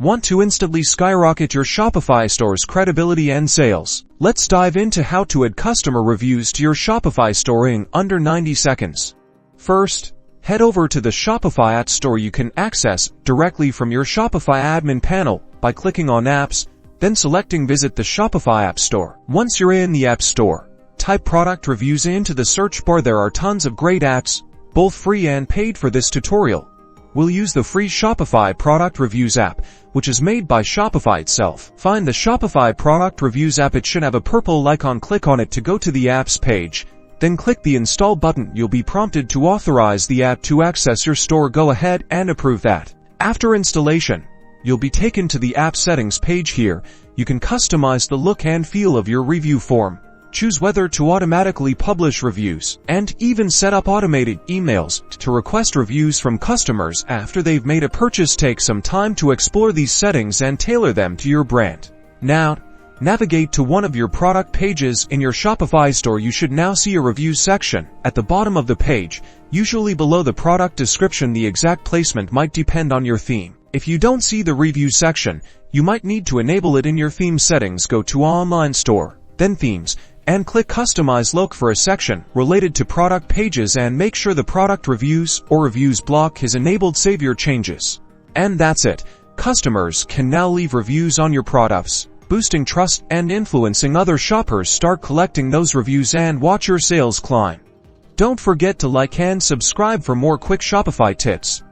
Want to instantly skyrocket your Shopify store's credibility and sales? Let's dive into how to add customer reviews to your Shopify store in under 90 seconds. First, head over to the Shopify App Store you can access directly from your Shopify admin panel by clicking on Apps, then selecting Visit the Shopify App Store. Once you're in the App Store, type product reviews into the search bar. There are tons of great apps, both free and paid. For this tutorial, we'll use the free Shopify Product Reviews app, which is made by Shopify itself. Find the Shopify Product Reviews app. It should have a purple icon. Click on it to go to the apps page. Then click the Install button. You'll be prompted to authorize the app to access your store. Go ahead and approve that. After installation, you'll be taken to the app settings page. Here, you can customize the look and feel of your review form. Choose whether to automatically publish reviews, and even set up automated emails to request reviews from customers after they've made a purchase. Take some time to explore these settings and tailor them to your brand. Now, navigate to one of your product pages in your Shopify store. You should now see a reviews section at the bottom of the page, usually below the product description. The exact placement might depend on your theme. If you don't see the review section, you might need to enable it in your theme settings. Go to Online Store, then Themes, and click Customize. Look for a section related to product pages and make sure the product reviews or reviews block is enabled. Save your changes. And that's it. Customers can now leave reviews on your products, boosting trust and influencing other shoppers. Start collecting those reviews and watch your sales climb. Don't forget to like and subscribe for more quick Shopify tips.